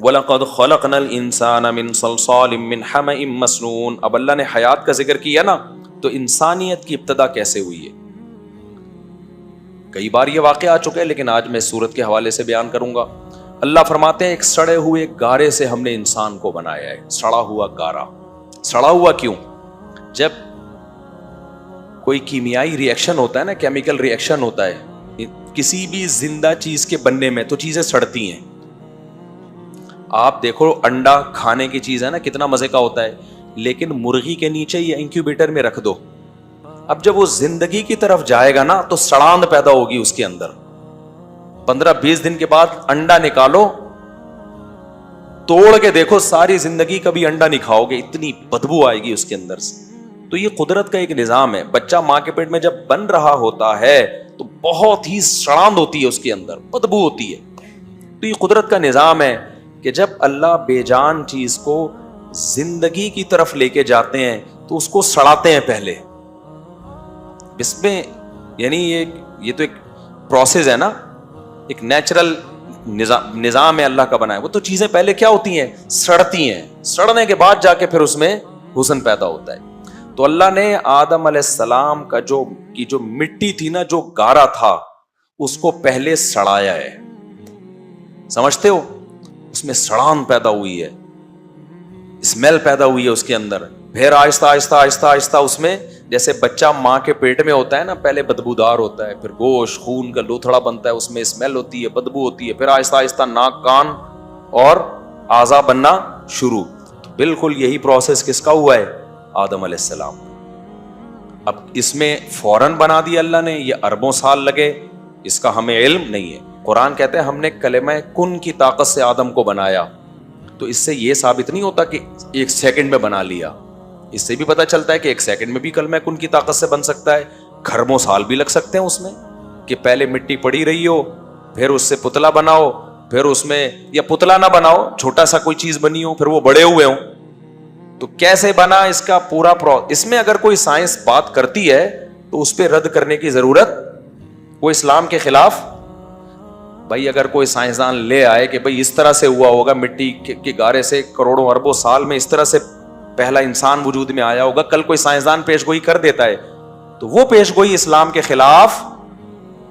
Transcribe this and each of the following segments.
وَلَقَدْ خَلَقْنَا الْإِنسَانَ مِنْ صَلْصَالٍ مِّنْ حَمَإٍ مَّسْنُونٍ. اب اللہ نے حیات کا ذکر کیا نا، تو انسانیت کی ابتدا کیسے ہوئی ہے؟ کئی بار یہ واقعہ آ چکا ہے، لیکن آج میں سورت کے حوالے سے بیان کروں گا. اللہ فرماتے ہیں ایک سڑے ہوئے گارے سے ہم نے انسان کو بنایا ہے. سڑا ہوا گارا. سڑا ہوا کیوں؟ جب کوئی کیمیائی ری ایکشن ہوتا ہے نا، کیمیکل ری ایکشن ہوتا ہے کسی بھی زندہ چیز کے بننے میں، تو چیزیں سڑتی ہیں. آپ دیکھو انڈا کھانے کی چیز ہے نا، کتنا مزے کا ہوتا ہے، لیکن مرغی کے نیچے یا انکیوبیٹر میں رکھ دو، اب جب وہ زندگی کی طرف جائے گا نا تو سڑاند پیدا ہوگی اس کے اندر. 15-20 دن کے بعد انڈا نکالو، توڑ کے دیکھو، ساری زندگی کبھی انڈا نہیں کھاؤ گے، اتنی بدبو آئے گی اس کے اندر سے. تو یہ قدرت کا ایک نظام ہے. بچہ ماں کے پیٹ میں جب بن رہا ہوتا ہے تو بہت ہی سڑاند ہوتی ہے، اس کے اندر بدبو ہوتی ہے. تو یہ قدرت کا نظام ہے کہ جب اللہ بے جان چیز کو زندگی کی طرف لے کے جاتے ہیں تو اس کو سڑاتے ہیں پہلے. اس میں یعنی یہ تو ایک پروسیس ہے نا، ایک نیچرل نظام ہے اللہ کا بنایا. وہ تو چیزیں پہلے کیا ہوتی ہیں؟ سڑتی ہیں. سڑنے کے بعد جا کے پھر اس میں حسن پیدا ہوتا ہے. تو اللہ نے آدم علیہ السلام کا جو مٹی تھی نا، جو گارا تھا، اس کو پہلے سڑایا ہے. سمجھتے ہو؟ اس میں سڑان پیدا ہوئی ہے، اسمیل پیدا ہوئی ہے اس کے اندر. پھر آہستہ آہستہ آہستہ آہستہ اس میں، جیسے بچہ ماں کے پیٹ میں ہوتا ہے نا، پہلے بدبودار ہوتا ہے، پھر گوشت خون کا لوتھڑا بنتا ہے، اس میں اسمیل ہوتی ہے، بدبو ہوتی ہے، پھر آہستہ آہستہ ناک کان اور اعضا بننا شروع. تو بالکل یہی پروسیس کس کا ہوا ہے؟ آدم علیہ السلام. اب اس میں فوراً بنا دیا اللہ نے، یہ اربوں سال لگے، اس کا ہمیں علم نہیں ہے. قرآن کہتے ہیں ہم نے کلمہ کن کی طاقت سے آدم کو بنایا. تو اس سے یہ ثابت نہیں ہوتا کہ 1 سیکنڈ میں بنا لیا. اس سے بھی پتہ چلتا ہے کہ 1 سیکنڈ میں بھی کلمہ کن کی طاقت سے بن سکتا ہے. خربوں سال بھی لگ سکتے ہیں اس میں، کہ پہلے مٹی پڑی رہی ہو، پھر اس سے پتلا بناؤ، پھر اس میں، یا پتلا نہ بناؤ، چھوٹا سا کوئی چیز بنی ہو، پھر وہ بڑے ہوئے ہوں. تو کیسے بنا اس کا پورا اس میں اگر کوئی سائنس بات کرتی ہے تو اس پہ رد کرنے کی ضرورت، وہ اسلام کے خلاف. بھائی اگر کوئی سائنسدان لے آئے کہ بھائی اس طرح سے ہوا ہوگا، مٹی کے گارے سے کروڑوں اربوں سال میں اس طرح سے پہلا انسان وجود میں آیا ہوگا، کل کوئی سائنسدان پیش گوئی کر دیتا ہے، تو وہ پیش گوئی اسلام کے خلاف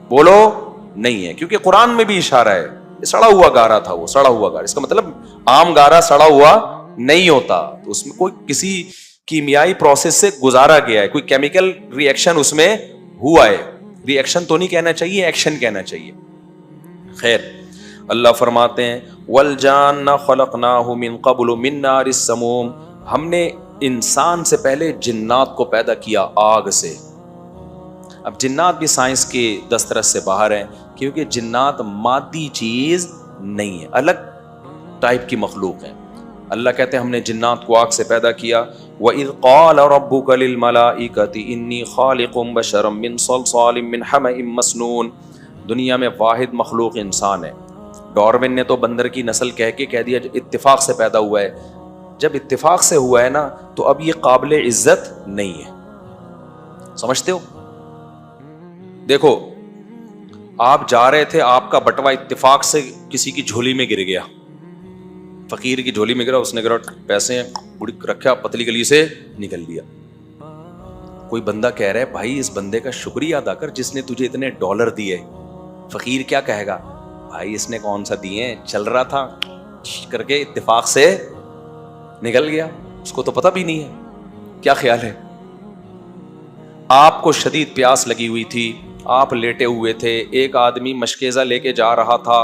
بولو نہیں ہے. کیونکہ قرآن میں بھی اشارہ ہے، سڑا ہوا گارا تھا، وہ سڑا ہوا گارا. اس کا مطلب عام گارا سڑا ہوا نہیں ہوتا، تو اس میں کوئی کسی کیمیائی پروسیس سے گزارا گیا ہے، کوئی کیمیکل ری ایکشن اس میں ہوا ہے. ری ایکشن تو نہیں کہنا چاہیے، ایکشن کہنا چاہیے. خیر، اللہ فرماتے ہیں وَالْجَانَّ خَلَقْنَاهُ مِن قَبْلُ مِن نَارِ السَّمُومِ. ہم نے انسان سے پہلے جنات کو پیدا کیا آگ سے. اب جنات بھی سائنس کے دسترس سے باہر ہیں، کیونکہ جنات مادی چیز نہیں ہے، الگ ٹائپ کی مخلوق ہیں. اللہ کہتے ہیں ہم نے جنات کو آگ سے پیدا کیا. وَإِذْ قَالَ رَبُّكَ لِلْمَلَائِكَةِ إِنِّي خَالِقٌ بَشَرًا مِّن صَلْصَالٍ مِّنْ حَمَإٍ مَّسْنُونٍ. دنیا میں واحد مخلوق انسان ہے. ڈارون نے تو بندر کی نسل کہہ دیا اتفاق سے پیدا ہوا ہے. جب اتفاق سے ہوا ہے نا، تو اب یہ قابل عزت نہیں ہے. سمجھتے ہو؟ دیکھو، آپ جا رہے تھے، آپ کا بٹوا اتفاق سے کسی کی جھولی میں گر گیا، فقیر کی جھولی میں گرا، اس نے گرا پیسے رکھا، پتلی گلی سے نکل لیا. کوئی بندہ کہہ رہا ہے بھائی اس بندے کا شکریہ ادا کر جس نے تجھے اتنے ڈالر دیے. فقیر کیا کہے گا؟ بھائی اس نے کون سا دیے، چل رہا تھا کر کے اتفاق سے نکل گیا، اس کو تو پتہ بھی نہیں ہے. کیا خیال ہے؟ آپ کو شدید پیاس لگی ہوئی تھی، آپ لیٹے ہوئے تھے، ایک آدمی مشکیزہ لے کے جا رہا تھا،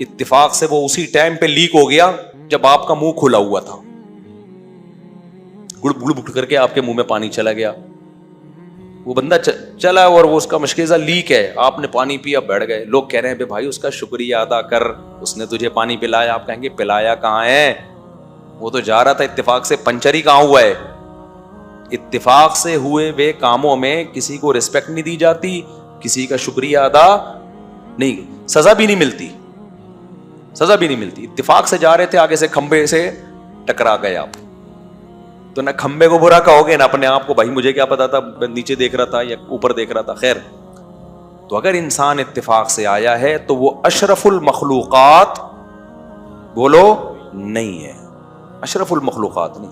اتفاق سے وہ اسی ٹائم پہ لیک ہو گیا جب آپ کا منہ کھلا ہوا تھا. گڑ گڑ گڑ کر کے آپ کے منہ میں پانی چلا گیا. وہ بندہ چلا اور وہ اس کا مشکیزہ لیک ہے، آپ نے پانی پیا، بیٹھ گئے. لوگ کہہ رہے ہیں بھائی اس کا شکریہ ادا کر، اس نے تجھے پانی پلایا. آپ کہیں گے پلایا کہاں ہے، وہ تو جا رہا تھا اتفاق سے، پنچر ہی کہاں ہوا ہے. اتفاق سے ہوئے وہ کاموں میں کسی کو رسپیکٹ نہیں دی جاتی، کسی کا شکریہ ادا نہیں، سزا بھی نہیں ملتی، سزا بھی نہیں ملتی. اتفاق سے جا رہے تھے، آگے سے کھمبے سے ٹکرا گئے آپ، تو نہ کھمبے کو برا کہو گے نہ اپنے آپ کو، بھائی مجھے کیا پتا تھا، نیچے دیکھ رہا تھا یا اوپر دیکھ رہا تھا. خیر، تو اگر انسان اتفاق سے آیا ہے تو وہ اشرف المخلوقات بولو نہیں ہے، اشرف المخلوقات نہیں.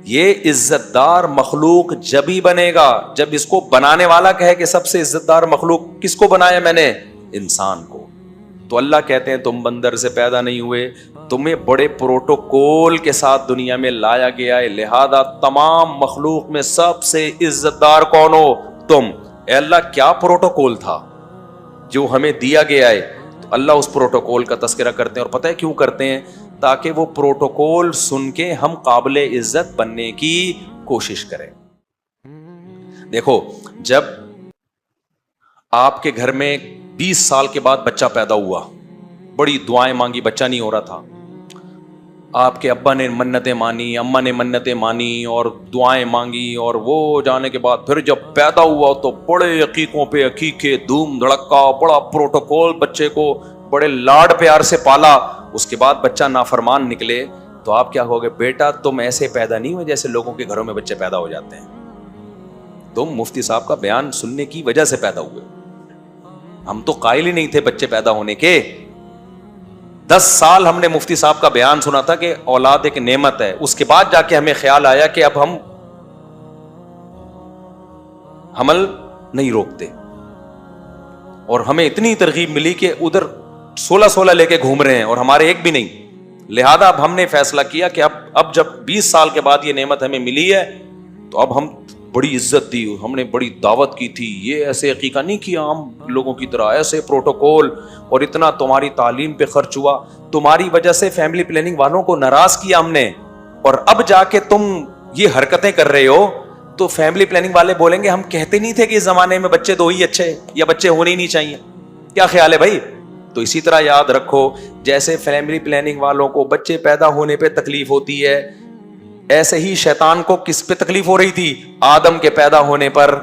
یہ عزت دار مخلوق جب ہی بنے گا جب اس کو بنانے والا کہے کہ سب سے عزت دار مخلوق کس کو بنایا میں نے؟ انسان کو. تو اللہ کہتے ہیں تم بندر سے پیدا نہیں ہوئے، تمہیں بڑے پروٹوکول کے ساتھ دنیا میں لایا گیا ہے، لہذا تمام مخلوق میں سب سے عزت دار کون ہو؟ تم. اے اللہ کیا پروٹوکول تھا جو ہمیں دیا گیا ہے؟ تو اللہ اس پروٹوکول کا تذکرہ کرتے ہیں، اور پتہ ہے کیوں کرتے ہیں؟ تاکہ وہ پروٹوکول سن کے ہم قابل عزت بننے کی کوشش کریں. دیکھو جب آپ کے گھر میں 20 سال کے بعد بچہ پیدا ہوا، بڑی دعائیں مانگی، بچہ نہیں ہو رہا تھا، آپ کے ابا نے منتیں مانی، اماں نے منتیں مانی اور دعائیں مانگی، اور وہ جانے کے بعد پھر جب پیدا ہوا تو بڑے عقیقوں پہ عقیقے، دھوم دھڑکا، بڑا پروٹوکول، بچے کو بڑے لاڈ پیار سے پالا. اس کے بعد بچہ نافرمان نکلے تو آپ کیا کہو گے؟ بیٹا تم ایسے پیدا نہیں ہوئے جیسے لوگوں کے گھروں میں بچے پیدا ہو جاتے ہیں، تم مفتی صاحب کا بیان سننے کی وجہ سے پیدا ہوئے. ہم تو قائل ہی نہیں تھے بچے پیدا ہونے کے. 10 سال ہم نے مفتی صاحب کا بیان سنا تھا کہ اولاد ایک نعمت ہے. اس کے بعد جا کے ہمیں خیال آیا کہ اب ہم حمل نہیں روکتے، اور ہمیں اتنی ترغیب ملی کہ ادھر 16 لے کے گھوم رہے ہیں اور ہمارے ایک بھی نہیں. لہذا اب ہم نے فیصلہ کیا کہ اب جب 20 سال کے بعد یہ نعمت ہمیں ملی ہے تو اب ہم بڑی عزت دی، ہم نے بڑی دعوت کی تھی، یہ ایسے عقیقہ نہیں کیا عام لوگوں کی طرح، ایسے پروٹوکول، اور اتنا تمہاری تعلیم پہ خرچ ہوا، تمہاری وجہ سے فیملی پلاننگ والوں کو ناراض کیا ہم نے، اور اب جا کے تم یہ حرکتیں کر رہے ہو تو فیملی پلاننگ والے بولیں گے ہم کہتے نہیں تھے کہ اس زمانے میں بچے 2 ہی اچھے یا بچے ہونے ہی نہیں چاہیے. کیا خیال ہے بھائی؟ تو اسی طرح یاد رکھو جیسے فیملی پلاننگ والوں کو بچے پیدا ہونے پہ تکلیف ہوتی ہے، ایسے ہی شیطان کو کس پہ تکلیف ہو رہی تھی؟ آدم کے پیدا ہونے پر.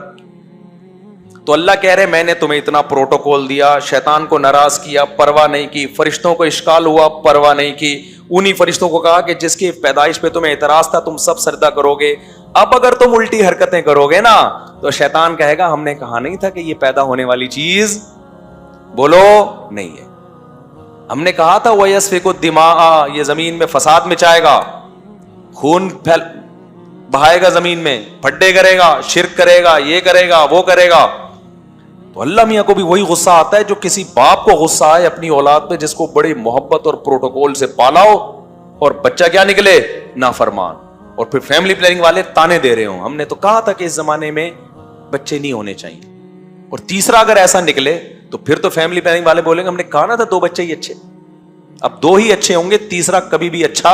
تو اللہ کہہ رہے میں نے تمہیں اتنا پروٹوکول دیا، شیطان کو ناراض کیا، پرواہ نہیں کی، فرشتوں کو اشکال ہوا، پرواہ نہیں کی، انہی فرشتوں کو کہا کہ جس کی پیدائش پہ تمہیں اعتراض تھا تم سب سجدہ کرو گے. اب اگر تم الٹی حرکتیں کرو گے نا تو شیطان کہے گا ہم نے کہا نہیں تھا کہ یہ پیدا ہونے والی چیز بولو نہیں ہے، ہم نے کہا تھا وَيَسْفِكُ الدِّمَاءَ، یہ زمین میں فساد مچائے گا، خون بہائے گا، زمین میں پھڈے کرے گا، شرک کرے گا، یہ کرے گا، وہ کرے گا. تو اللہ میاں کو بھی وہی غصہ آتا ہے جو کسی باپ کو غصہ آئے اپنی اولاد پہ جس کو بڑی محبت اور پروٹوکول سے پالا ہو اور بچہ کیا نکلے؟ نافرمان. اور پھر فیملی پلاننگ والے تانے دے رہے ہوں ہم نے تو کہا تھا کہ اس زمانے میں بچے نہیں ہونے چاہیے. اور تیسرا اگر ایسا نکلے تو پھر تو فیملی پلاننگ والے بولیں گے ہم نے کہا نا تھا 2 بچے ہی اچھے. اب 2 ہی اچھے ہوں گے، تیسرا کبھی بھی اچھا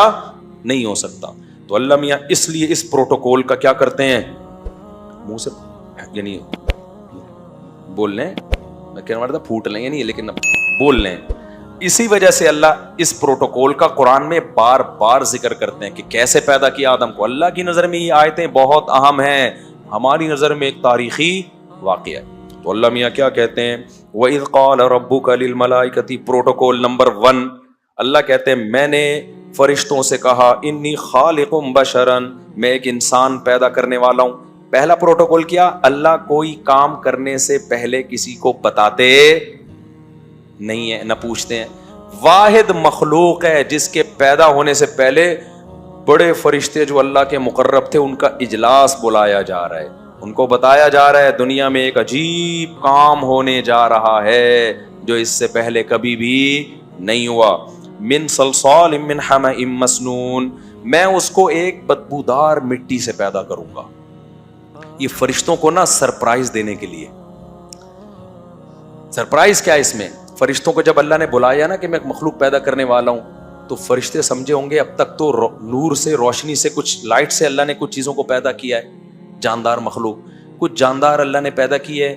نہیں ہو سکتا. تو اللہ میاں اس لیے اس پروٹوکول کا کیا کرتے ہیں؟ منہ سے یعنی بول لیں، میں کہنا مرتا پھوٹ لیں نہیں لیکن بول لیں. اسی وجہ سے اللہ اس پروٹوکول کا قرآن میں بار بار ذکر کرتے ہیں کہ کیسے پیدا کیا آدم کو. اللہ کی نظر میں یہ آیتیں بہت اہم ہیں، ہماری نظر میں ایک تاریخی واقعہ ہے. تو اللہ میاں کیا کہتے ہیں؟ وَإِذْ قَالَ رَبُّكَ لِلْمَلَائِكَةِ پروٹوکول نمبر 1 اللہ کہتے ہیں میں نے فرشتوں سے کہا انی خالق بشرن، میں ایک انسان پیدا کرنے والا ہوں. پہلا پروٹوکول کیا؟ اللہ کوئی کام کرنے سے پہلے کسی کو بتاتے نہیں ہے، نہ پوچھتے ہیں. واحد مخلوق ہے جس کے پیدا ہونے سے پہلے بڑے فرشتے جو اللہ کے مقرب تھے ان کا اجلاس بلایا جا رہا ہے، ان کو بتایا جا رہا ہے دنیا میں ایک عجیب کام ہونے جا رہا ہے جو اس سے پہلے کبھی بھی نہیں ہوا. من صلصال من حمأ مسنون، میں اس کو ایک بدبودار مٹی سے پیدا کروں گا. یہ فرشتوں کو نا سرپرائز دینے کے لیے. سرپرائز کیا ہے اس میں؟ فرشتوں کو جب اللہ نے بلایا نا کہ میں ایک مخلوق پیدا کرنے والا ہوں تو فرشتے سمجھے ہوں گے اب تک تو نور سے، روشنی سے، کچھ لائٹ سے اللہ نے کچھ چیزوں کو پیدا کیا ہے، جاندار مخلوق. کچھ جاندار اللہ نے پیدا کیے ہیں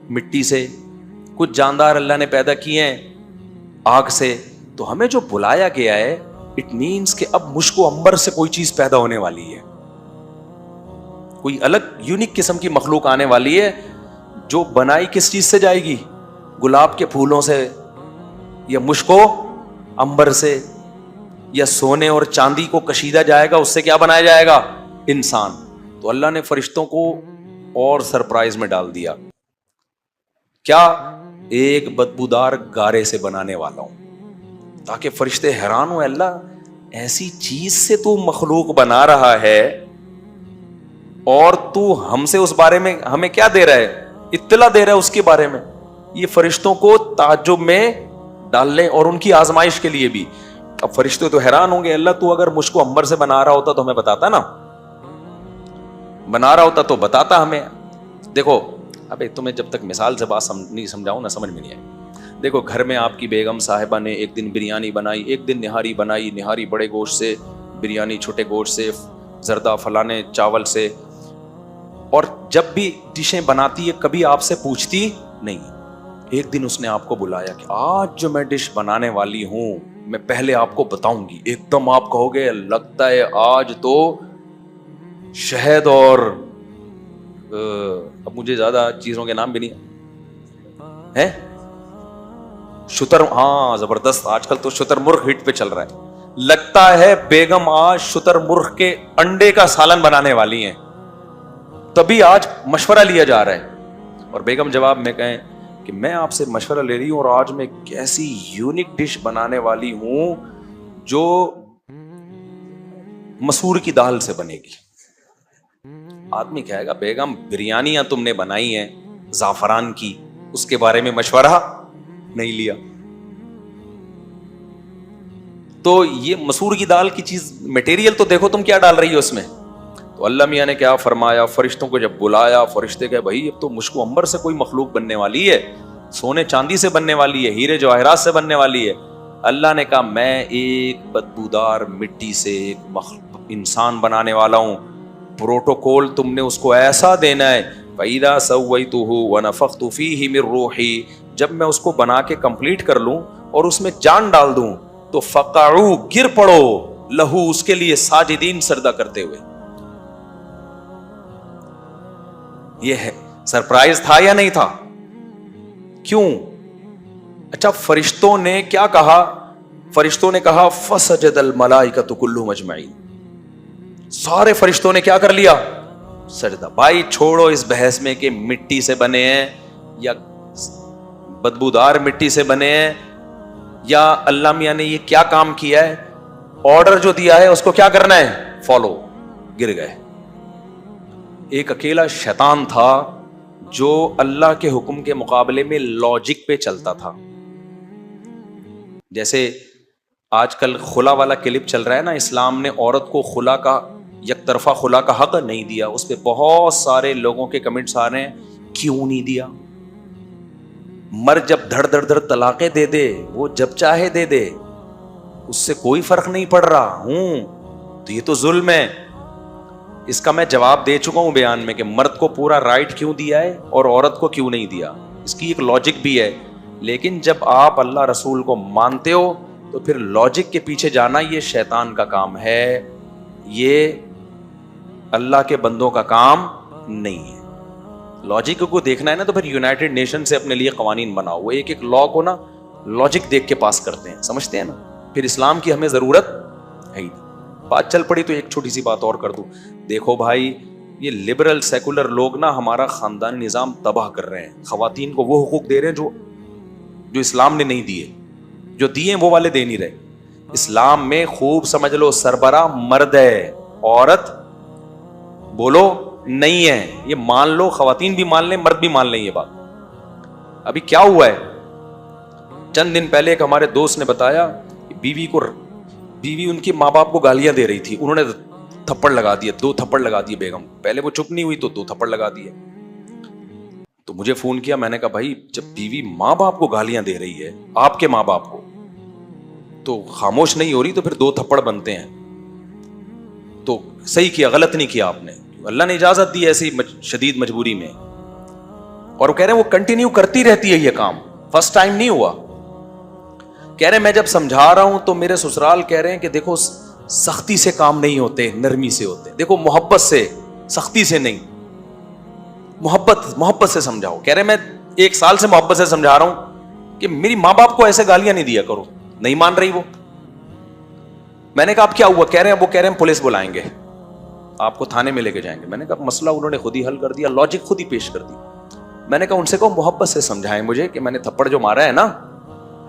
مٹی سے، کچھ جاندار اللہ نے پیدا کیے ہیں آگ سے. تو ہمیں جو بلایا گیا ہے اٹ مینس کہ اب مشک و عنبر سے کوئی چیز پیدا ہونے والی ہے، کوئی الگ یونیک قسم کی مخلوق آنے والی ہے جو بنائی کس چیز سے جائے گی؟ گلاب کے پھولوں سے، یا مشک و عنبر سے، یا سونے اور چاندی کو کشیدہ جائے گا، اس سے کیا بنایا جائے گا؟ انسان. تو اللہ نے فرشتوں کو اور سرپرائز میں ڈال دیا. کیا؟ ایک بدبودار گارے سے بنانے والا ہوں. تاکہ فرشتے حیران ہو، اللہ ایسی چیز سے تو مخلوق بنا رہا ہے اور تو ہم سے اس بارے میں ہمیں کیا دے رہا ہے، اطلاع دے رہا ہے اس کے بارے میں. یہ فرشتوں کو تعجب میں ڈال لیں اور ان کی آزمائش کے لیے بھی. اب فرشتے تو حیران ہوں گے، اللہ تو اگر مجھ کو عنبر سے بنا رہا ہوتا تو ہمیں بتاتا نا، بنا رہا ہوتا تو بتاتا ہمیں. دیکھو ابے تمہیں جب تک مثال سے بات نہیں سمجھاؤں نا سمجھ میں نہیں آئے. دیکھو گھر میں آپ کی بیگم صاحبہ نے ایک دن بریانی بنائی، ایک دن نہاری بنائی، نہاری بڑے گوشت سے، بریانی چھوٹے گوشت سے، زردہ فلانے چاول سے، اور جب بھی ڈشیں بناتی ہے کبھی آپ سے پوچھتی نہیں. ایک دن اس نے آپ کو بلایا کہ آج جو میں ڈش بنانے والی ہوں میں پہلے آپ کو بتاؤں گی. ایک دم آپ کہو گے لگتا ہے آج تو شہد اور اب مجھے زیادہ چیزوں کے نام بھی نہیں ہے، شتر، ہاں زبردست، آج کل تو شتر مرغ ہٹ پہ چل رہا ہے. لگتا ہے بیگم آج شتر مرغ کے انڈے کا سالن بنانے والی ہیں، تبھی آج مشورہ لیا جا رہا ہے. اور بیگم جواب میں کہیں کہ میں آپ سے مشورہ لے رہی ہوں اور آج میں ایک ایسی یونیک ڈش بنانے والی ہوں جو مسور کی دال سے بنے گی. آدمی کہے گا بیگم بریانیاں تم نے بنائی ہیں زعفران کی، اس کے بارے میں مشورہ نہیں لیا. تو یہ مسور کی دال کی چیز میٹیریل تو دیکھو تم کیا ڈال رہی ہو اس میں. تو اللہ میاں نے کیا فرمایا، فرشتوں کو جب بلایا، فرشتے کہے بھائی اب تو مجھ کو عنبر سے کوئی مخلوق بننے والی ہے، سونے چاندی سے بننے والی ہے، ہیرے جواہرات سے بننے والی ہے. اللہ نے کہا میں ایک بدبودار مٹی سے ایک انسان بنانے والا ہوں. پروٹوکول تم نے اس کو ایسا دینا ہے، فَإِذَا سَوَّيْتُهُ وَنَفَخْتُ فِيهِ مِن رُوحِي، جب میں اس کو بنا کے کمپلیٹ کر لوں اور اس میں جان ڈال دوں تو فَقَعُوا، گر پڑو، لہو، اس کے لیے، ساجدین، سجدہ کرتے ہوئے. یہ ہے سرپرائز تھا یا نہیں تھا؟ کیوں؟ اچھا فرشتوں نے کیا کہا؟ فرشتوں نے کہا فسجد الملائکۃ کلھم اجمعین، سارے فرشتوں نے کیا کر لیا؟ سجدہ. بھائی چھوڑو اس بحث میں کہ مٹی سے بنے ہیں یا بدبودار مٹی سے بنے ہیں یا اللہ میاں نے یہ کیا کام کیا ہے، آرڈر جو دیا ہے اس کو کیا کرنا ہے، فالو. گر گئے. ایک اکیلا شیطان تھا جو اللہ کے حکم کے مقابلے میں لاجک پہ چلتا تھا. جیسے آج کل خلا والا کلپ چل رہا ہے نا، اسلام نے عورت کو خلا کا، یک طرفہ خلا کا حق نہیں دیا. اس پہ بہت سارے لوگوں کے کمنٹس آ رہے ہیں کیوں نہیں دیا؟ مرد جب دھڑ دھڑ دھڑ طلاقیں دے دے، وہ جب چاہے دے دے، اس سے کوئی فرق نہیں پڑ رہا ہوں، تو یہ تو ظلم ہے. اس کا میں جواب دے چکا ہوں بیان میں کہ مرد کو پورا رائٹ کیوں دیا ہے اور عورت کو کیوں نہیں دیا. اس کی ایک لاجک بھی ہے، لیکن جب آپ اللہ رسول کو مانتے ہو تو پھر لاجک کے پیچھے جانا یہ شیطان کا کام ہے، یہ اللہ کے بندوں کا کام نہیں ہے. لاجک کو دیکھنا ہے نا تو پھر یونائٹڈ نیشن سے اپنے لیے قوانین بناؤ. وہ ایک ایک لا کو نا لاجک دیکھ کے پاس کرتے ہیں، سمجھتے ہیں نا. پھر اسلام کی ہمیں ضرورت ہے ہی. بات چل پڑی تو ایک چھوٹی سی بات اور کر دوں. دیکھو بھائی یہ لبرل سیکولر لوگ نا ہمارا خاندانی نظام تباہ کر رہے ہیں. خواتین کو وہ حقوق دے رہے ہیں جو اسلام نے نہیں دیے، جو دیے وہ والے دے نہیں رہے. اسلام میں خوب سمجھ لو سربراہ مرد ہے، عورت بولو نہیں ہے. یہ مان لو، خواتین بھی مان لیں، مرد بھی مان لیں یہ بات. ابھی کیا ہوا ہے، چند دن پہلے ایک ہمارے دوست نے بتایا بیوی ان کے ماں باپ کو گالیاں دے رہی تھی، انہوں نے تھپڑ لگا دیا، 2 تھپڑ لگا دیے بیگم. پہلے وہ چپ نہیں ہوئی تو 2 تھپڑ لگا دیے. تو مجھے فون کیا، میں نے کہا بھائی جب بیوی ماں باپ کو گالیاں دے رہی ہے، آپ کے ماں باپ کو، تو خاموش نہیں ہو رہی تو پھر 2 تھپڑ بنتے ہیں. تو صحیح کیا، غلط نہیں کیا آپ نے. اللہ نے اجازت دی ایسی شدید مجبوری میں. اور وہ کہہ رہے ہیں وہ کنٹینیو کرتی رہتی ہے یہ کام، فرسٹ ٹائم نہیں ہوا. کہہ رہے ہیں میں جب سمجھا رہا ہوں تو میرے سسرال کہہ رہے ہیں کہ دیکھو سختی سے کام نہیں ہوتے، نرمی سے ہوتے. دیکھو محبت سے، سختی سے نہیں، محبت سے سمجھاؤ. کہہ رہے میں 1 سال سے محبت سے سمجھا رہا ہوں کہ میری ماں باپ کو ایسے گالیاں نہیں دیا کرو. نہیں مان رہی وہ. میں نے کہا اب کیا ہوا؟ کہہ رہے ہیں پولیس بلائیں گے، آپ کو تھانے میں لے کے جائیں گے. میں نے کہا مسئلہ انہوں نے خود ہی حل کر دیا، لاجک خود ہی پیش کر دی. میں نے کہا ان سے کہو محبت سے سمجھائیں مجھے کہ میں نے تھپڑ جو مارا ہے نا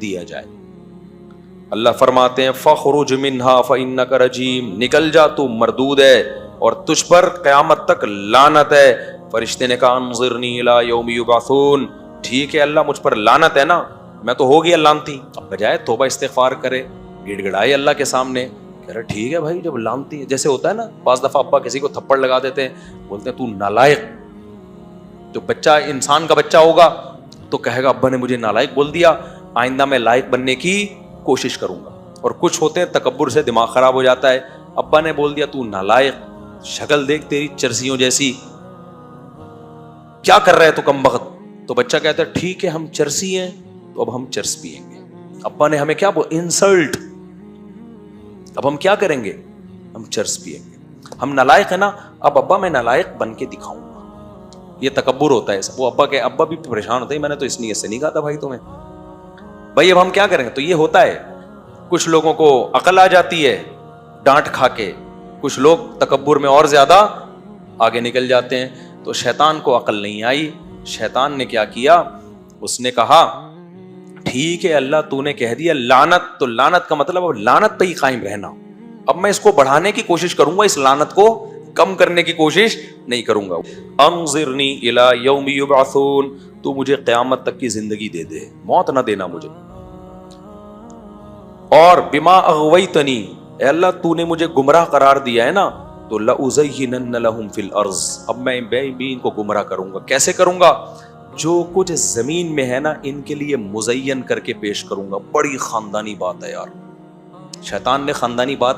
دیا جائے. اللہ فرماتے ہیں فخرج منہا فإنک رجیم، نکل جا تو مردود ہے اور تجھ پر قیامت تک لعنت ہے. فرشتے نے کہا انظرنی الی یوم یبعثون، ٹھیک ہے اللہ مجھ پر لعنت ہے نا، میں تو ہو گیا لعنتی. اب بجائے توبہ استغفار کرے، گڑ گڑائے اللہ کے سامنے، کہہ رہا ٹھیک ہے بھائی جب لعنتی ہے، جیسے ہوتا ہے نا بعض دفعہ ابا کسی کو تھپڑ لگا دیتے ہیں، بولتے ہیں تو نالائق. جو بچہ انسان کا بچہ ہوگا تو کہے گا ابا نے مجھے نالائق بول دیا، آئندہ میں لائق بننے کی کوشش کروں گا. اور کچھ ہوتے ہیں تکبر سے دماغ خراب ہو جاتا ہے، ابا نے بول دیا تو نالائق، شکل دیکھ تیری چرسیوں جیسی، کیا کر رہے تو کم بخت. تو بچہ کہتا ہے ٹھیک ہے ہم چرسی ہیں تو اب ہم چرس پیئیں گے. ابا نے ہمیں کیا انسلٹ، اب ہم کیا کریں گے، ہم چرس پیئیں گے. ہم نالائق ہیں نا، اب ابا میں نالائق بن کے دکھاؤں گا. یہ تکبر ہوتا ہے. وہ ابا بھی پریشان ہوتے ہیں، میں نے تو اس نیت سے نہیں کہا تھا بھائی تمہیں، بھائی اب ہم کیا کریں گے. تو یہ ہوتا ہے، کچھ لوگوں کو عقل آ جاتی ہے ڈانٹ کھا کے، کچھ لوگ تکبر میں اور زیادہ آگے نکل جاتے ہیں. تو شیطان کو عقل نہیں آئی. شیطان نے کیا کیا، اس نے کہا ٹھیک ہے اللہ تو نے کہہ دیا لعنت، تو لعنت کا مطلب اب لعنت پہ ہی قائم رہنا. اب میں اس کو بڑھانے کی کوشش کروں گا، اس لعنت کو کم کرنے کی کوشش نہیں کروں گا. انظرنی الی یوم یبعثون، تو مجھے قیامت تک کی زندگی دے دے، موت نہ دینا مجھے. اور بما اغویتنی، اے اللہ تو نے مجھے گمراہ قرار دیا ہے نا، تو لأزینن لہم فی الارض، اب میں بھی ان کو گمراہ کروں گا. کیسے کروں گا، جو کچھ زمین میں ہے نا ان کے لیے مزین کر کے پیش کروں گا. بڑی خاندانی بات ہے یار. شیطان نے خاندانی بات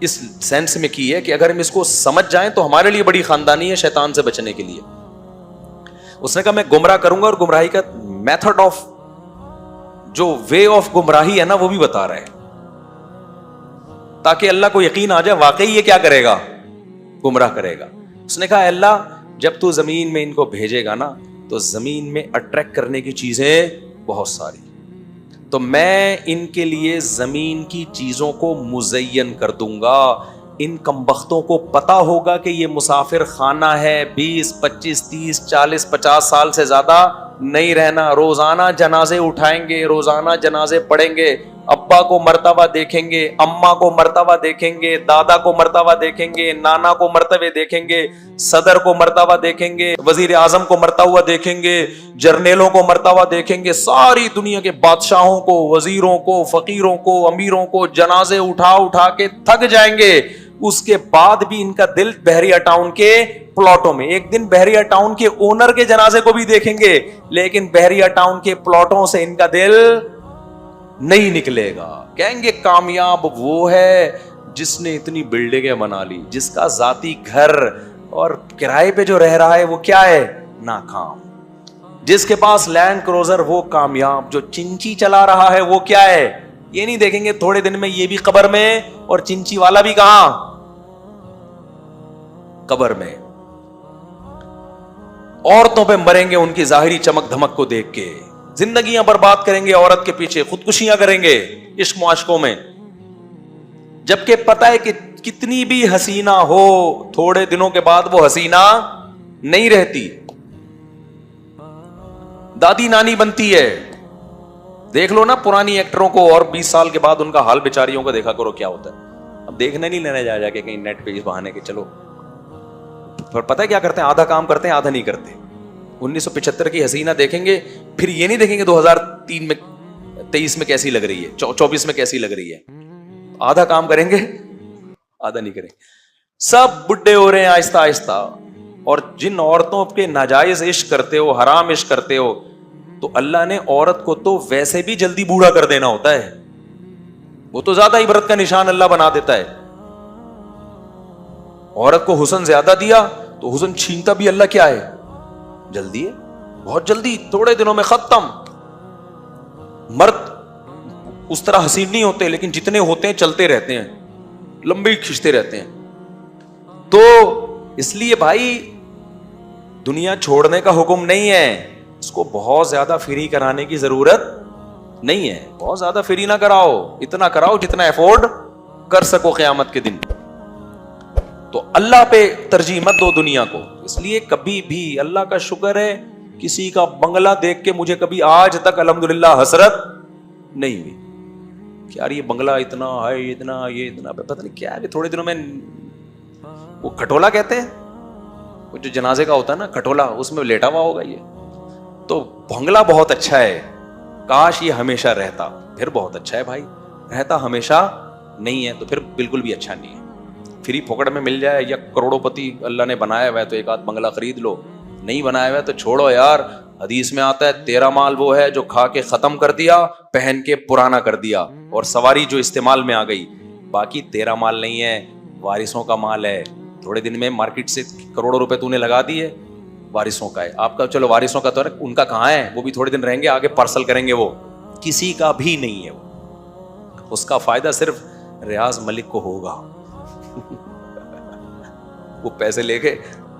اس سینس میں کی ہے کہ اگر ہم اس کو سمجھ جائیں تو ہمارے لیے بڑی خاندانی ہے شیطان سے بچنے کے لیے. اس نے کہا میں گمراہ کروں گا، اور گمراہی کا میتھڈ آف، جو وے آف گمراہی ہے نا وہ بھی بتا رہا ہے، تاکہ اللہ کو یقین آ جائے واقعی یہ کیا کرے گا، گمراہ کرے گا. اس نے کہا اللہ جب تو زمین میں ان کو بھیجے گا نا تو زمین میں اٹریکٹ کرنے کی چیزیں بہت ساری، تو میں ان کے لیے زمین کی چیزوں کو مزین کر دوں گا. ان کمبختوں کو پتا ہوگا کہ یہ مسافر خانہ ہے، 20 25 30 40 50 سال سے زیادہ نہیں رہنا. روزانہ جنازے اٹھائیں گے، روزانہ جنازے پڑھیں گے، ابا کو مرتبہ دیکھیں گے، اماں کو مرتبہ دیکھیں گے، دادا کو مرتبہ دیکھیں گے، نانا کو مرتبہ دیکھیں گے، صدر کو مرتبہ دیکھیں گے، وزیر اعظم کو مرتا ہوا دیکھیں گے، جرنیلوں کو مرتبہ دیکھیں گے، ساری دنیا کے بادشاہوں کو، وزیروں کو، فقیروں کو، امیروں کو جنازے اٹھا اٹھا کے تھک جائیں گے. اس کے بعد بھی ان کا دل بحریہ ٹاؤن کے پلاٹوں میں، ایک دن بحریہ ٹاؤن کے اونر کے جنازے کو بھی دیکھیں گے، لیکن بحریہ ٹاؤن کے پلاٹوں سے ان کا دل نہیں نکلے گا. کہیں گے کامیاب وہ ہے جس نے اتنی بلڈنگیں بنا لی، جس کا ذاتی گھر اور کرائے پہ جو رہ رہا ہے وہ کیا ہے، ناکام. جس کے پاس لینڈ کروزر وہ کامیاب، جو چنچی چلا رہا ہے وہ کیا ہے. یہ نہیں دیکھیں گے تھوڑے دن میں یہ بھی قبر میں اور چنچی والا بھی کہاں، قبر میں. عورتوں پہ مریں گے ان کی ظاہری چمک دھمک کو دیکھ کے، زندگیاں برباد کریں گے عورت کے پیچھے، خودکشیاں کریں گے عشق معاشقوں میں، جبکہ پتہ ہے کہ کتنی بھی حسینہ ہو تھوڑے دنوں کے بعد وہ حسینہ نہیں رہتی، دادی نانی بنتی ہے. دیکھ لو نا پرانی ایکٹروں کو، اور 20 سال کے بعد ان کا حال بیچاریوں کا دیکھا کرو کیا ہوتا ہے. اب دیکھنے نہیں لینے جا کے کہیں نیٹ پہ اس بہانے کے چلو، پر پتہ ہے کیا کرتے ہیں، آدھا کام کرتے ہیں آدھا نہیں کرتے. 1975 کی حسینہ دیکھیں گے، پھر یہ نہیں دیکھیں گے 2003 میں 23 میں کیسی لگ رہی ہے، 24 میں کیسی لگ رہی ہے. آدھا کام کریں گے آدھا نہیں کریں گے. سب بڈھے ہو رہے ہیں آہستہ آہستہ. اور جن عورتوں کے ناجائز عشق کرتے ہو، حرام عشق کرتے ہو، تو اللہ نے عورت کو تو ویسے بھی جلدی بوڑھا کر دینا ہوتا ہے، وہ تو زیادہ عبرت کا نشان اللہ بنا دیتا ہے. عورت کو حسن زیادہ دیا تو حسن چھینتا بھی اللہ کیا ہے، جلدی ہے، بہت جلدی، تھوڑے دنوں میں ختم. مرد اس طرح حسین نہیں ہوتے، لیکن جتنے ہوتے ہیں چلتے رہتے ہیں، لمبی کھینچتے رہتے ہیں. تو اس لیے بھائی دنیا چھوڑنے کا حکم نہیں ہے، اس کو بہت زیادہ فری کرانے کی ضرورت نہیں ہے. بہت زیادہ فری نہ کراؤ، اتنا کراؤ جتنا افورڈ کر سکو قیامت کے دن. تو اللہ پہ ترجیح مت دو دنیا کو. اس لیے کبھی بھی اللہ کا شکر ہے کسی کا بنگلہ دیکھ کے مجھے کبھی آج تک الحمدللہ حسرت نہیں ہوئی کہ یار یہ بنگلہ اتنا ہے، اتنا یہ اتنا، پتہ نہیں کیا ہے. تھوڑے دنوں میں وہ کھٹولا کہتے ہیں، وہ جو جنازے کا ہوتا ہے نا کھٹولا، اس میں لیٹا ہوا ہوگا یہ. تو بنگلہ بہت اچھا ہے، کاش یہ ہمیشہ رہتا، پھر بہت اچھا ہے بھائی. رہتا ہمیشہ نہیں ہے تو پھر بالکل بھی اچھا نہیں ہے. فری پھوکڑ میں مل جائے یا کروڑوں پتی اللہ نے بنایا ہوا ہے تو ایک آدھ بنگلہ خرید لو، نہیں بنایا ہوا ہے تو چھوڑو یار. حدیث میں آتا ہے 13 مال وہ ہے جو کھا کے ختم کر دیا، پہن کے پرانا کر دیا، اور سواری جو استعمال میں آ گئی. باقی 13 مال نہیں ہے، وارثوں کا مال ہے. تھوڑے دن میں مارکیٹ سے کروڑوں روپے تو نے لگا دیے، وارثوں کا ہے. آپ کا چلو وارثوں کا تو ہے، ان کا کہاں ہے؟ وہ بھی تھوڑے دن رہیں گے، آگے پارسل کریں گے. وہ کسی کا بھی نہیں ہے. اس کا فائدہ صرف ریاض ملک کو ہوگا. وہ پیسے لے کے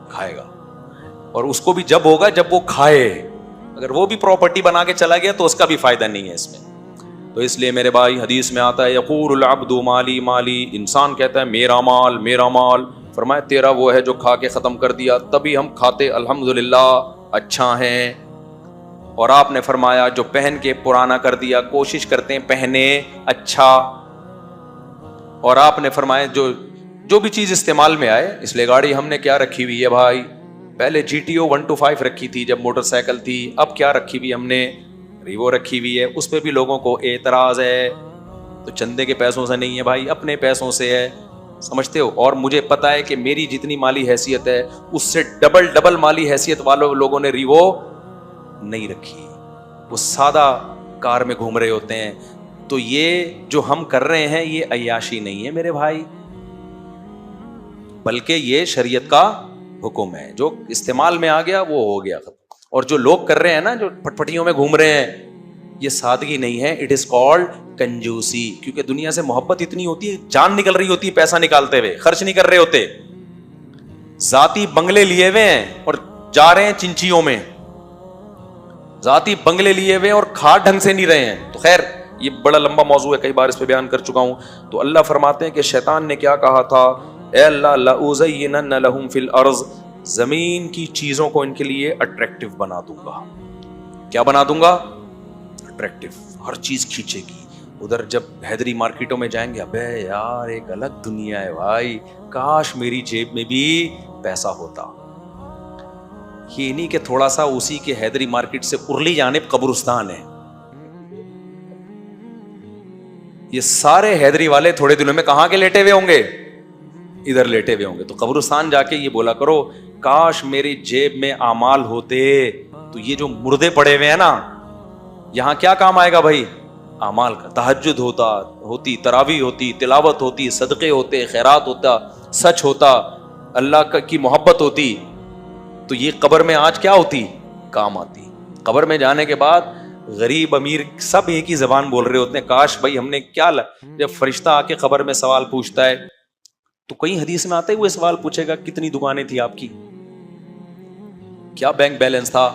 کھائے گا، اور اس کو بھی جب ہوگا جب وہ کھائے. اگر وہ بھی پراپرٹی بنا کے چلا گیا تو اس کا بھی فائدہ نہیں ہے اس میں. تو اس لیے میرے بھائی حدیث میں آتا ہے یقول العبد مالی مالی، انسان کہتا ہے میرا مال میرا مال. فرمایا تیرا وہ ہے جو کھا کے ختم کر دیا. تبھی ہم کھاتے الحمدللہ اچھا ہیں. اور آپ نے فرمایا جو پہن کے پرانا کر دیا، کوشش کرتے ہیں پہنے اچھا. اور آپ نے فرمایا جو بھی چیز استعمال میں آئے، اس لیے گاڑی ہم نے کیا رکھی ہوئی ہے بھائی؟ پہلے GTO 125 رکھی تھی جب موٹر سائیکل تھی. اب کیا رکھی ہوئی ہم نے؟ ریوو رکھی ہوئی ہے. اس پہ بھی لوگوں کو اعتراض ہے. تو چندے کے پیسوں سے نہیں ہے بھائی، اپنے پیسوں سے ہے، سمجھتے ہو. اور مجھے پتا ہے کہ میری جتنی مالی حیثیت ہے اس سے ڈبل مالی حیثیت والوں لوگوں نے ریوو نہیں رکھی. وہ سادہ کار میں گھوم رہے ہوتے ہیں. تو یہ جو ہم کر رہے ہیں یہ عیاشی نہیں ہے میرے بھائی، بلکہ یہ شریعت کا حکم ہے. جو استعمال میں آ گیا وہ ہو گیا ختم. اور جو لوگ کر رہے ہیں نا، جو پٹ پٹیوں میں گھوم رہے ہیں، یہ سادگی نہیں ہے، اٹ از کالڈ کنجوسی. کیونکہ دنیا سے محبت اتنی ہوتی ہے، جان نکل رہی ہوتی ہے پیسہ نکالتے ہوئے، خرچ نہیں کر رہے ہوتے. ذاتی بنگلے لیے ہوئے ہیں اور جا رہے ہیں چنچیوں میں، ذاتی بنگلے لیے ہوئے اور کھا ڈھنگ سے نہیں رہے ہیں. تو خیر یہ بڑا لمبا موضوع ہے، کئی بار اس پہ بیان کر چکا ہوں. تو اللہ فرماتے ہیں کہ شیطان نے کیا کہا تھا؟ اے اللہ لَأُزَيِّنَنَّ لَهُمْ فِي الْأَرْضِ، زمین کی چیزوں کو ان کے لیے اٹریکٹیو بنا دوں گا. کیا بنا دوں گا؟ اٹریکٹیو، ہر چیز کھینچے گی. ادھر جب حیدری مارکیٹوں میں جائیں گے، ابے یار ایک الگ دنیا ہے بھائی، کاش میری جیب میں بھی پیسہ ہوتا. یہ نہیں کہ تھوڑا سا اسی کے حیدری مارکیٹ سے ارلی جانب قبرستان ہے. یہ سارے حیدری والے تھوڑے دنوں میں کہاں کے لیٹے ہوئے ہوں گے؟ ادھر لیٹے ہوئے ہوں گے. تو قبرستان جا کے یہ بولا کرو کاش میری جیب میں اعمال ہوتے. تو یہ جو مردے پڑے ہوئے ہیں نا، یہاں کیا کام آئے گا بھائی؟ اعمال کا. تہجد ہوتی، تراویح ہوتی، تلاوت ہوتی، صدقے ہوتے، خیرات ہوتا، سچ ہوتا، اللہ کی محبت ہوتی. تو یہ قبر میں آج کیا ہوتی؟ کام آتی. قبر میں جانے کے بعد غریب امیر سب ایک ہی زبان بول رہے ہوتے ہیں، کاش بھائی ہم نے کیا جب فرشتہ آ کے قبر میں سوال پوچھتا ہے تو کئی حدیث میں آتا ہے وہ سوال پوچھے گا کتنی دکانیں تھی آپ کی، کیا بینک بیلنس تھا.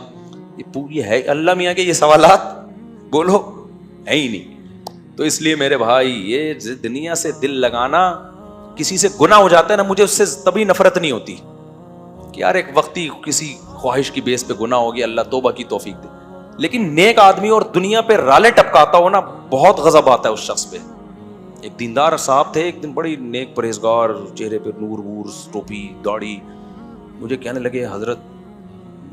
یہ ہے اللہ میاں کے یہ سوالات بولو ہے ہی نہیں. تو اس لیے میرے بھائی یہ دنیا سے دل لگانا، کسی سے گناہ ہو جاتا ہے نا، مجھے اس سے تبھی نفرت نہیں ہوتی کہ یار ایک وقتی کسی خواہش کی بیس پہ گناہ ہو گیا، اللہ توبہ کی توفیق دے. لیکن نیک آدمی اور دنیا پہ رالے ٹپکاتا ہو نا، بہت غضب آتا ہے اس شخص پہ. ایک دیندار صاحب تھے، ایک دن بڑی نیک پرہیزگار، چہرے پہ نور وور، ٹوپی داڑھی. مجھے کہنے لگے حضرت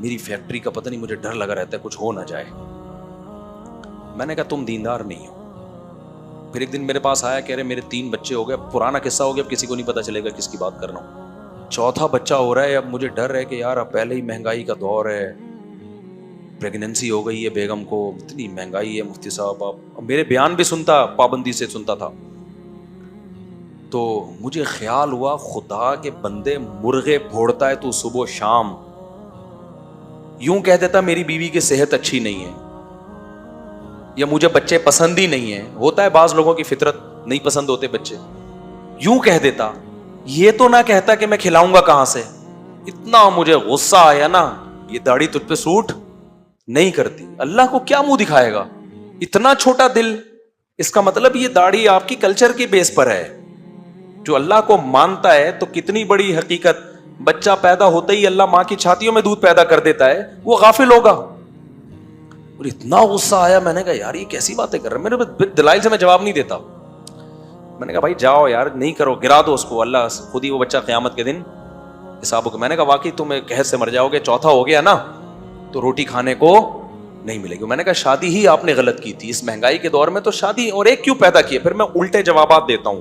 میری فیکٹری کا پتہ نہیں مجھے ڈر لگا رہتا ہے کچھ ہو نہ جائے. میں نے کہا تم دیندار نہیں ہو. پھر ایک دن میرے پاس آیا، کہہ رہے میرے 3 بچے ہو گئے. پرانا قصہ ہو گیا، اب کسی کو نہیں پتا چلے گا کس کی بات کر رہا ہوں. 4تھا بچہ ہو رہا ہے. اب مجھے ڈر ہے کہ یار اب پہلے ہی مہنگائی کا دور ہے، پریگننسی ہو گئی ہے بیگم کو، اتنی مہنگائی ہے مفتی صاحب. آپ میرے بیان بھی سنتا، پابندی سے سنتا تھا. تو مجھے خیال ہوا خدا کے بندے مرغے پھوڑتا ہے تو صبح و شام، یوں کہہ دیتا میری بیوی کی صحت اچھی نہیں ہے یا مجھے بچے پسند ہی نہیں ہیں. ہوتا ہے بعض لوگوں کی فطرت نہیں پسند ہوتے بچے، یوں کہہ دیتا. یہ تو نہ کہتا کہ میں کھلاؤں گا کہاں سے. اتنا مجھے غصہ آیا نا، یہ داڑھی تجھ پہ سوٹ نہیں کرتی. اللہ کو کیا منہ دکھائے گا؟ اتنا چھوٹا دل. اس کا مطلب یہ داڑھی آپ کی کلچر کی بیس پر ہے. جو اللہ کو مانتا ہے تو کتنی بڑی حقیقت بچہ پیدا ہوتے ہی اللہ ماں کی چھاتیوں میں دودھ پیدا کر دیتا ہے, وہ غافل ہوگا. اور اتنا غصہ آیا, میں نے کہا یار یہ کیسی باتیں کر رہے ہیں, میرے دلائل سے میں جواب نہیں دیتا. میں نے کہا بھائی جاؤ یار, نہیں کرو, گرا دو اس کو, اللہ خود ہی وہ بچہ قیامت کے دن حساب کو. میں نے کہا واقعی تم قحط سے مر جاؤ گے, چوتھا ہو گیا نا تو روٹی کھانے کو نہیں ملے گی. میں نے کہا شادی ہی آپ نے غلط کی تھی, اس مہنگائی کے دور میں تو شادی اور ایک کیوں پیدا کیے. پھر میں الٹے جوابات دیتا ہوں,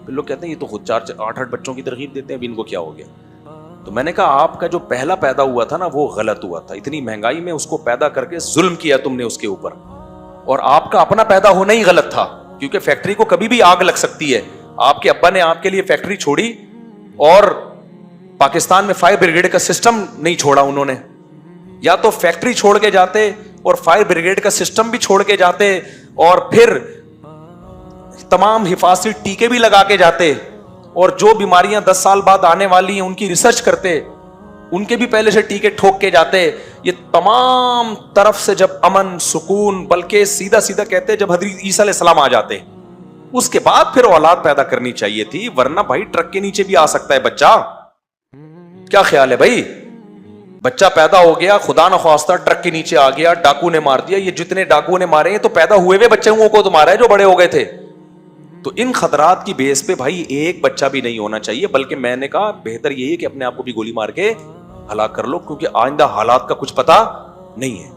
پھر لوگ کہتے ہیں یہ تو خود 8 بچوں کی ترغیب دیتے ہیں, اب ان کو کیا ہو گیا. تو میں نے کہا آپ کا جو پہلا پیدا ہوا تھا نا وہ غلط ہوا تھا, اتنی مہنگائی میں اس کو پیدا کر کے ظلم کیا تم نے اس کے اوپر. اور آپ کا اپنا پیدا ہونا ہی غلط تھا, کیونکہ فیکٹری کو کبھی بھی آگ لگ سکتی ہے. آپ کے ابا نے آپ کے لیے فیکٹری چھوڑی اور پاکستان میں فائر بریگیڈ کا سسٹم نہیں چھوڑا انہوں نے. یا تو فیکٹری چھوڑ کے جاتے اور فائر بریگیڈ کا سسٹم بھی چھوڑ کے جاتے اور پھر تمام حفاظتی ٹیکے بھی لگا کے جاتے, اور جو بیماریاں 10 سال بعد آنے والی ہیں ان کی ریسرچ کرتے, ان کے بھی پہلے سے ٹیکے ٹھوک کے جاتے. یہ تمام طرف سے جب امن سکون, بلکہ سیدھا سیدھا کہتے جب حضرت عیسیٰ علیہ السلام آ جاتے اس کے بعد پھر اولاد پیدا کرنی چاہیے تھی, ورنہ بھائی ٹرک کے نیچے بھی آ سکتا ہے بچہ. کیا خیال ہے بھائی, بچہ پیدا ہو گیا, خدا نخواستہ ٹرک کے نیچے آ گیا, ڈاکو نے مار دیا. یہ جتنے ڈاکو نے مارے ہیں تو پیدا ہوئے ہوئے بچوں کو تو مارا ہے جو بڑے ہو گئے تھے. تو ان خطرات کی بیس پہ بھائی ایک بچہ بھی نہیں ہونا چاہیے, بلکہ میں نے کہا بہتر یہی ہے کہ اپنے آپ کو بھی گولی مار کے ہلاک کر لو, کیونکہ آئندہ حالات کا کچھ پتا نہیں ہے.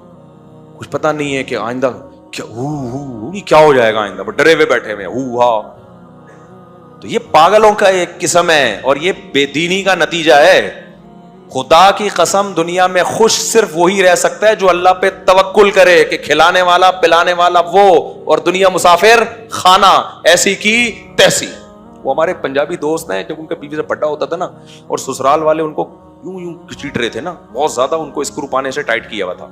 کچھ پتا نہیں ہے کہ آئندہ کیا ہو جائے گا, آئندہ ڈرے ہوئے بیٹھے ہوئے ہاں. تو یہ پاگلوں کا ایک قسم ہے اور یہ بے دینی کا نتیجہ ہے. خدا کی قسم دنیا میں خوش صرف وہی رہ سکتا ہے جو اللہ پہ توکل کرے کہ کھلانے والا پلانے والا وہ, اور دنیا مسافر خانہ ایسی کی تیسی. وہ ہمارے پنجابی دوست ہیں, جب ان کا بیوی سے پٹا ہوتا تھا نا اور سسرال والے ان کو یوں کچیٹ رہے تھے نا, بہت زیادہ ان کو اسکرو پانے سے ٹائٹ کیا ہوا تھا,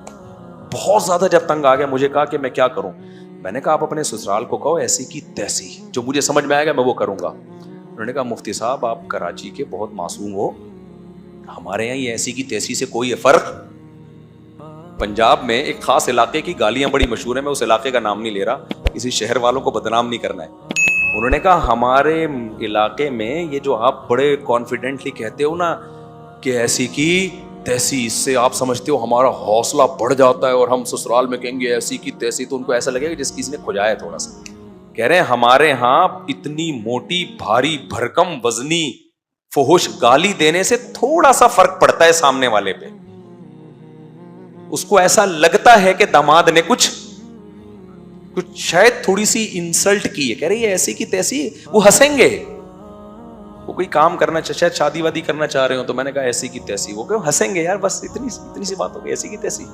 بہت زیادہ. جب تنگ آ گیا مجھے کہا کہ میں کیا کروں. میں نے کہا آپ اپنے سسرال کو کہو ایسی کی تیسی, جو مجھے سمجھ میں آئے گا میں وہ کروں گا. انہوں نے کہا مفتی صاحب آپ کراچی کے بہت معصوم ہو, ہمارے یہاں یہ ایسی کی تیسی سے کوئی فرق. پنجاب میں ایک خاص علاقے کی گالیاں بڑی مشہور ہیں, میں اس علاقے کا نام نہیں لے رہا, کسی شہر والوں کو بدنام نہیں کرنا ہے. انہوں نے کہا ہمارے علاقے میں یہ جو آپ بڑے کانفیڈنٹلی کہتے ہو نا کہ ایسی کی تیسی, اس سے آپ سمجھتے ہو ہمارا حوصلہ بڑھ جاتا ہے, اور ہم سسرال میں کہیں گے ایسی کی تیسی تو ان کو ایسا لگے گا جس کسی نے کھجایا تھوڑا سا. کہہ رہے ہیں ہمارے ہاں اتنی موٹی بھاری بھرکم وزنی فحش گالی دینے سے تھوڑا سا فرق پڑتا ہے سامنے والے پہ, اس کو ایسا لگتا ہے کہ داماد نے کچھ شاید تھوڑی سی انسلٹ کی ہے. کہہ رہی ہے ایسی کی تیسی, وہ ہنسیں گے. وہ کوئی کام کرنا شاید شادی وادی کرنا چاہ رہے ہو, تو میں نے کہا ایسی کی تیسی, وہ کہ ہنسیں گے یار, بس اتنی سی بات ہو گئی ایسی کی تیسی.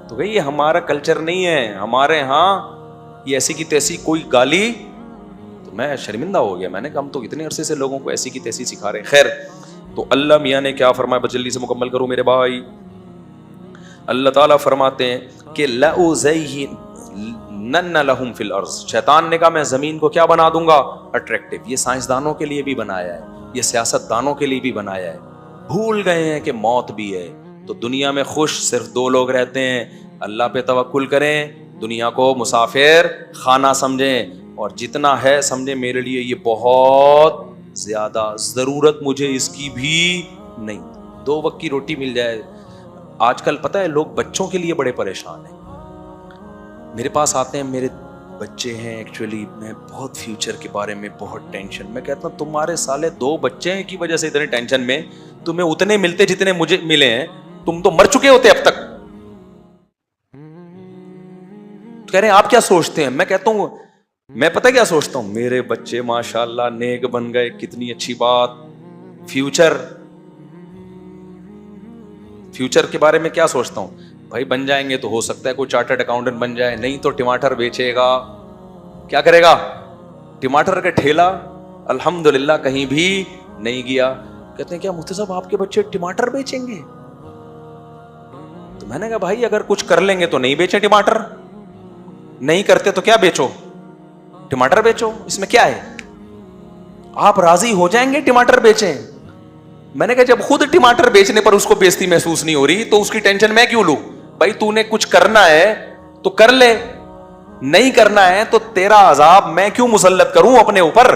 تو بھائی یہ ہمارا کلچر نہیں ہے, ہمارے ہاں یہ ایسی کی تیسی کوئی گالی. تو میں شرمندہ ہو گیا, میں نے کہا ہم تو اتنے عرصے سے لوگوں کو ایسی کی تیسی سکھا رہے ہیں. خیر, تو اللہ میاں نے کیا فرمایا, بس جلدی سے مکمل کروں میرے بھائی. اللہ تعالیٰ فرماتے ہیں کہ لَأُزَيِّنَنَّ لَهُمْ فِي الْأَرْضِ, شیطان نے کہا میں زمین کو کیا بنا دوں گا, اٹریکٹیو. یہ سائنسدانوں کے لیے بھی بنایا ہے, یہ سیاست دانوں کے لیے بھی بنایا ہے. بھول گئے ہیں کہ موت بھی ہے. تو دنیا میں خوش صرف 2 لوگ رہتے ہیں, اللہ پہ توکل کریں, دنیا کو مسافر خانہ سمجھیں, اور جتنا ہے سمجھیں میرے لیے یہ بہت زیادہ, ضرورت مجھے اس کی بھی نہیں. 2 وقت کی روٹی مل جائے. آج کل پتہ ہے لوگ بچوں کے لیے بڑے پریشان ہیں. میرے پاس آتے ہیں, میرے بچے ہیں, ایکچولی میں بہت فیوچر کے بارے میں بہت ٹینشن. میں کہتا ہوں تمہارے سالے 2 بچے ہیں کی وجہ سے اتنے ٹینشن میں, تمہیں اتنے ملتے جتنے مجھے ملے ہیں, تم تو مر چکے ہوتے اب تک. کہہ رہے ہیں آپ کیا سوچتے ہیں, میں کہتا ہوں میں پتہ کیا سوچتا ہوں, میرے بچے ماشاءاللہ نیک بن گئے, کتنی اچھی بات. فیوچر کے بارے میں کیا سوچتا ہوں, بھائی بن جائیں گے تو ہو سکتا ہے کوئی چارٹرڈ اکاؤنٹنٹ بن جائے, نہیں تو ٹماٹر بیچے گا. کیا کرے گا, ٹماٹر کا ٹھیلا. الحمدللہ کہیں بھی نہیں گیا. کہتے ہیں کیا مفتی صاحب آپ کے بچے ٹماٹر بیچیں گے؟ تو میں نے کہا بھائی اگر کچھ کر لیں گے تو نہیں بیچیں ٹماٹر, نہیں کرتے تو کیا بیچو, ٹماٹر بیچو, اس میں کیا ہے. آپ راضی ہو جائیں گے ٹماٹر بیچیں. میں نے کہا جب خود ٹماٹر بیچنے پر اس کو بےزتی محسوس نہیں ہو رہی تو اس کی ٹینشن میں کیوں لوں. بھائی تو نے کچھ کرنا ہے تو کر لے, نہیں کرنا ہے تو تیرا عذاب میں کیوں مسلط کروں اپنے اوپر.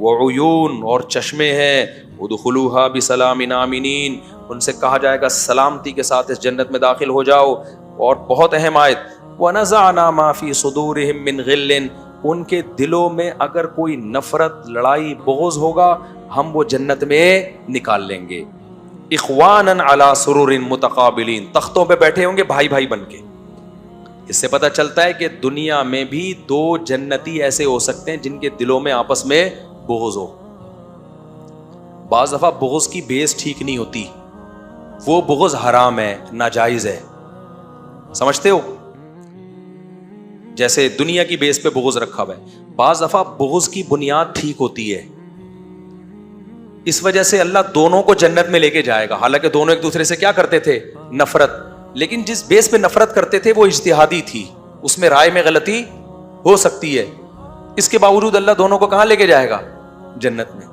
وعیون اور چشمے ہیں، ادخلوها بسلام آمنین، ان سے کہا جائے گا سلامتی کے ساتھ اس جنت میں داخل ہو جاؤ۔ اور بہت اہم آیت، وَنَزَعْنَا مَا فِي صُدُورِهِم مِّن غِلٍّ، ان کے دلوں میں اگر کوئی نفرت، لڑائی، بغض ہوگا ہم وہ جنت میں نکال لیں گے۔ اخواناً علی سرر متقابلین، تختوں پہ بیٹھے ہوں گے بھائی بھائی بن کے۔ اس سے پتہ چلتا ہے کہ دنیا میں بھی دو جنتی ایسے ہو سکتے ہیں جن کے دلوں میں آپس میں بغض ہو۔ بعض دفعہ بغض کی بیس ٹھیک نہیں ہوتی، وہ بغض حرام ہے، ناجائز ہے، سمجھتے ہو؟ جیسے دنیا کی بیس پہ بغض رکھا ہوا ہے، بعض دفعہ بغض کی بنیاد ٹھیک ہوتی ہے، اس وجہ سے اللہ دونوں کو جنت میں لے کے جائے گا۔ حالانکہ دونوں ایک دوسرے سے کیا کرتے تھے؟ نفرت، لیکن جس بیس پہ نفرت کرتے تھے وہ اجتہادی تھی، اس میں رائے میں غلطی ہو سکتی ہے، اس کے باوجود اللہ دونوں کو کہاں لے کے جائے گا؟ جنت میں۔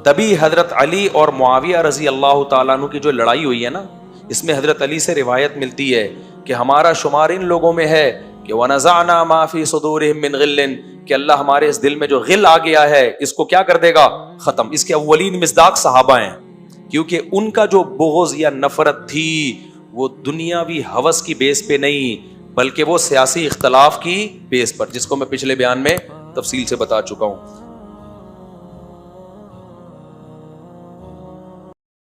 تبھی حضرت علی اور معاویہ رضی اللہ تعالیٰ عنہ کی جو لڑائی ہوئی ہے نا، اس میں حضرت علی سے روایت ملتی ہے کہ ہمارا شمار ان لوگوں میں ہے کہ وَنَزَعْنَا مَا فِي صُدُورِهِم مِّن غِلٍّ، کہ اللہ ہمارے اس دل میں جو غل آ گیا ہے اس کو کیا کر دے گا؟ ختم۔ اس کے اولین مصداق صحابہ ہیں، کیونکہ ان کا جو بغض یا نفرت تھی وہ دنیاوی ہوس کی بیس پہ نہیں بلکہ وہ سیاسی اختلاف کی بیس پر، جس کو میں پچھلے بیان میں تفصیل سے بتا چکا ہوں۔